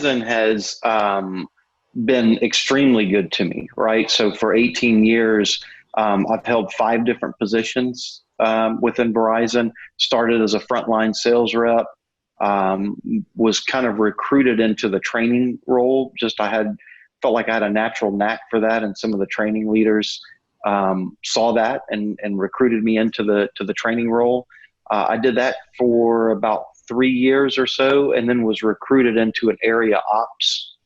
Verizon has been extremely good to me, right? So for 18 years, I've held 5 different positions within Verizon. Started as a frontline sales rep, was kind of recruited into the training role. Felt like I had a natural knack for that, and some of the training leaders saw that and recruited me into the training role. I did that for about 3 years or so, and then was recruited into an area ops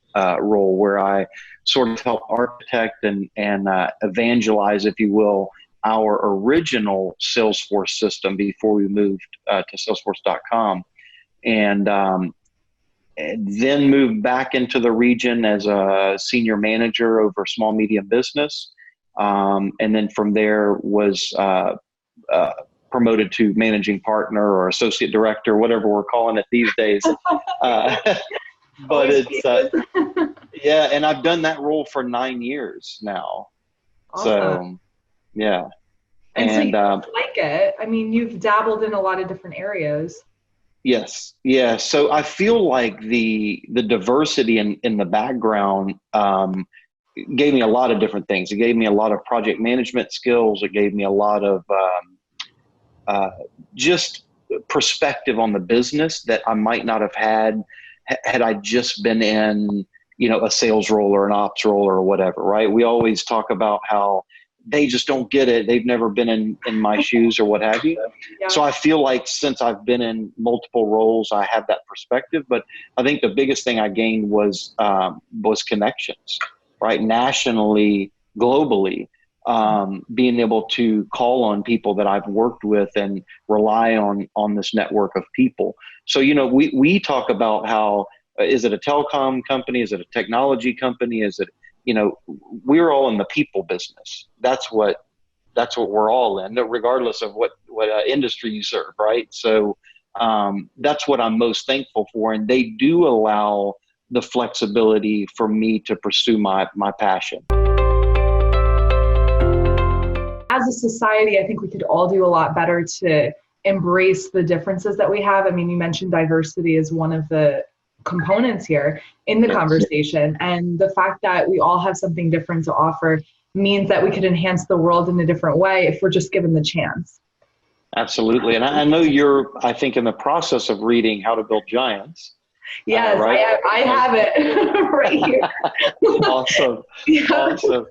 role where I sort of help architect and evangelize, if you will, our original Salesforce system before we moved to Salesforce.com. And then moved back into the region as a senior manager over small, medium business. And then from there was promoted to managing partner or associate director, whatever we're calling it these days. But it's, yeah, and I've done that role for 9 years now. Awesome. So, yeah. And so you like it. I mean, you've dabbled in a lot of different areas. Yes. Yeah. So I feel like the diversity in the background gave me a lot of different things. It gave me a lot of project management skills. It gave me a lot of just perspective on the business that I might not have had I just been in, a sales role or an ops role or whatever, right? We always talk about how they just don't get it. They've never been in my shoes or what have you. Yeah. So I feel like since I've been in multiple roles, I have that perspective. But I think the biggest thing I gained was connections, right? Nationally, globally, being able to call on people that I've worked with and rely on this network of people. So, we talk about how, is it a telecom company? Is it a technology company? Is it, we're all in the people business. That's what we're all in, regardless of what industry you serve, right? So that's what I'm most thankful for. And they do allow the flexibility for me to pursue my passion. As a society, I think we could all do a lot better to embrace the differences that we have. I mean, you mentioned diversity as one of the components here in the conversation, and the fact that we all have something different to offer means that we could enhance the world in a different way if we're just given the chance. Absolutely. And I know you're, I think, in the process of reading How to Build Giants. Yes, right? I have it right here. Awesome. Yeah. Awesome.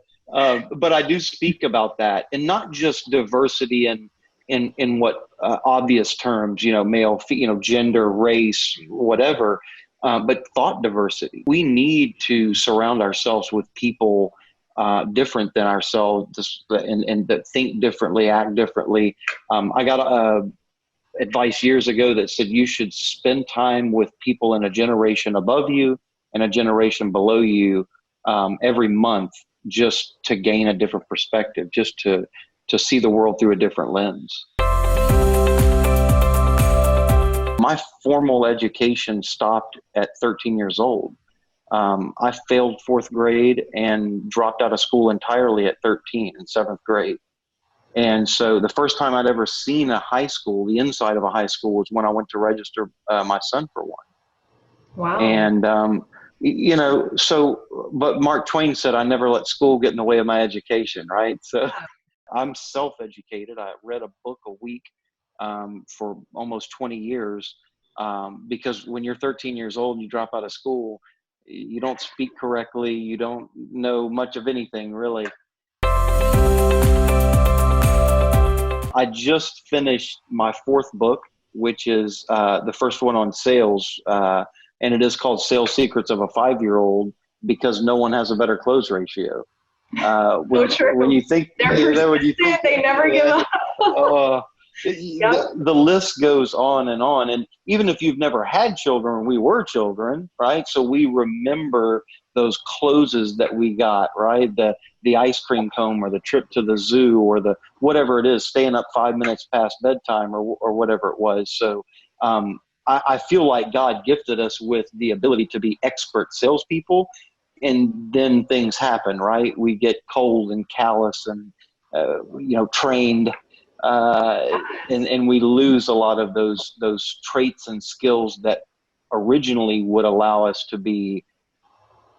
But I do speak about that, and not just diversity in what obvious terms, male, gender, race, whatever, but thought diversity. We need to surround ourselves with people different than ourselves and that think differently, act differently. I got advice years ago that said you should spend time with people in a generation above you and a generation below you every month, just to gain a different perspective, just to see the world through a different lens. My formal education stopped at 13 years old. I failed 4th grade and dropped out of school entirely at 13 in 7th grade. And so the first time I'd ever seen a high school, the inside of a high school, was when I went to register my son for one. Wow. And, but Mark Twain said, I never let school get in the way of my education, right? So I'm self-educated. I read a book a week for almost 20 years because when you're 13 years old and you drop out of school, you don't speak correctly. You don't know much of anything, really. I just finished my 4th book, which is the first one on sales, and it is called Sales Secrets of a 5-Year-Old, because no one has a better close ratio. When you think, they never give up. The list goes on. And even if you've never had children, we were children, right? So we remember those closes that we got, right? The ice cream cone, or the trip to the zoo, or the whatever it is, staying up 5 minutes past bedtime, or whatever it was. So I feel like God gifted us with the ability to be expert salespeople, and then things happen, right? We get cold and callous and trained. And we lose a lot of those traits and skills that originally would allow us to be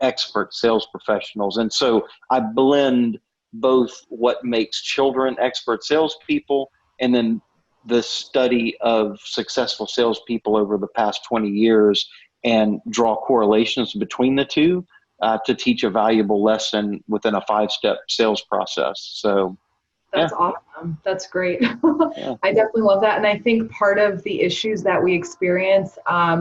expert sales professionals. And so I blend both what makes children expert salespeople and then the study of successful salespeople over the past 20 years and draw correlations between the two to teach a valuable lesson within a 5-step sales process. So that's awesome. That's great. I definitely love that. And I think part of the issues that we experience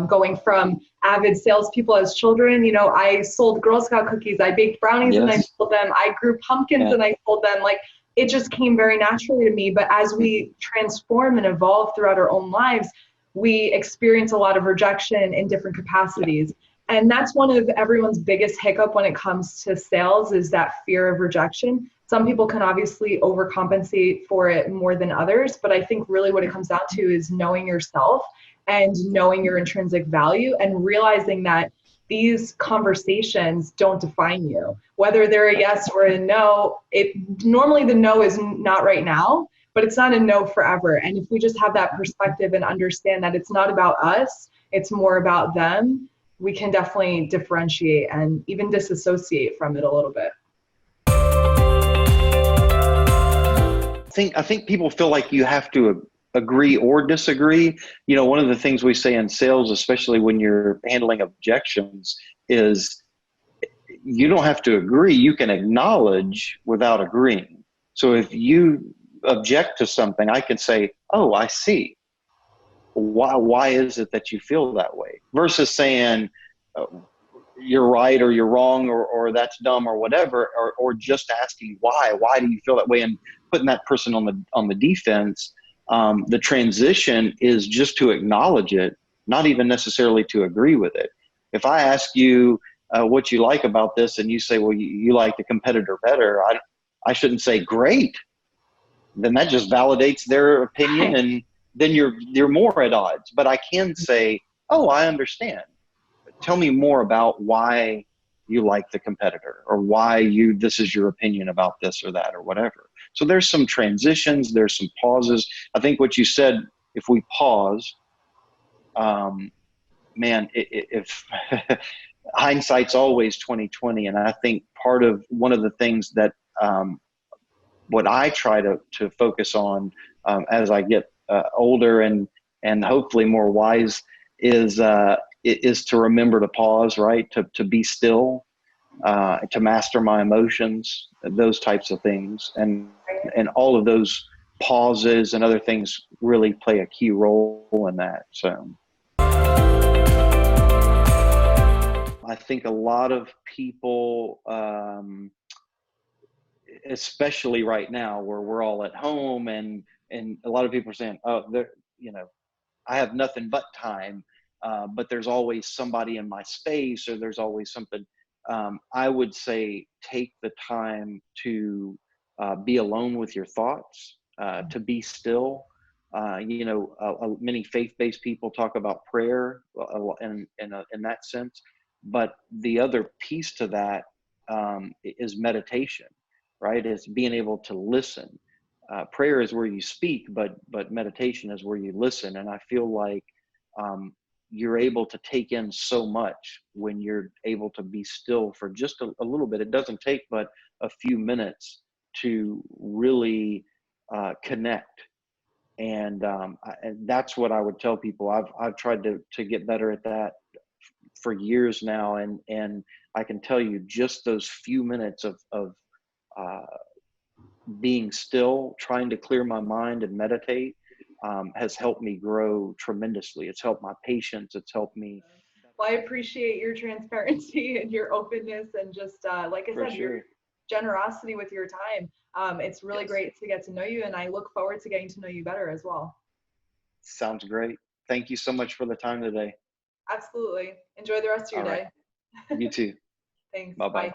going from avid salespeople as children, I sold Girl Scout cookies, I baked brownies and I sold them, I grew pumpkins and I sold them. Like, it just came very naturally to me. But as we transform and evolve throughout our own lives, we experience a lot of rejection in different capacities. And that's one of everyone's biggest hiccup when it comes to sales, is that fear of rejection. Some people can obviously overcompensate for it more than others, but I think really what it comes down to is knowing yourself and knowing your intrinsic value and realizing that these conversations don't define you. Whether they're a yes or a no, normally the no is not right now, but it's not a no forever. And if we just have that perspective and understand that it's not about us, it's more about them, we can definitely differentiate and even disassociate from it a little bit. I think people feel like you have to agree or disagree. One of the things we say in sales, especially when you're handling objections, is you don't have to agree. You can acknowledge without agreeing. So if you object to something, I can say, oh, I see. Why is it that you feel that way? Versus saying, you're right or you're wrong or that's dumb or whatever, or just asking why do you feel that way and putting that person on the defense. The transition is just to acknowledge it, not even necessarily to agree with it. If I ask you what you like about this and you say, well, you like the competitor better, I shouldn't say great. Then that just validates their opinion and then you're more at odds. But I can say, oh, I understand. Tell me more about why you like the competitor or why this is your opinion about this or that or whatever. So there's some transitions, there's some pauses. I think what you said, if we pause, if hindsight's always 20/20. And I think one of the things that what I try to focus on as I get older and hopefully more wise is to remember to pause, right? To be still, to master my emotions, those types of things. And all of those pauses and other things really play a key role in that. So I think a lot of people, especially right now where we're all at home and a lot of people are saying, oh, I have nothing but time. But there's always somebody in my space or there's always something. I would say take the time to be alone with your thoughts, to be still. Many faith-based people talk about prayer in that sense. But the other piece to that is meditation, right? It's being able to listen. Prayer is where you speak, but meditation is where you listen. And I feel like you're able to take in so much when you're able to be still for just a little bit. It doesn't take but a few minutes to really connect. And that's what I would tell people. I've tried to get better at that for years now. And I can tell you just those few minutes of being still, trying to clear my mind and meditate, has helped me grow tremendously. It's helped my patience. It's helped me. Well, I appreciate your transparency and your openness and just, like I said, your generosity with your time. It's really great to get to know you, and I look forward to getting to know you better as well. Sounds great. Thank you so much for the time today. Absolutely. Enjoy the rest of your day. You too. Thanks. Bye-bye. Bye.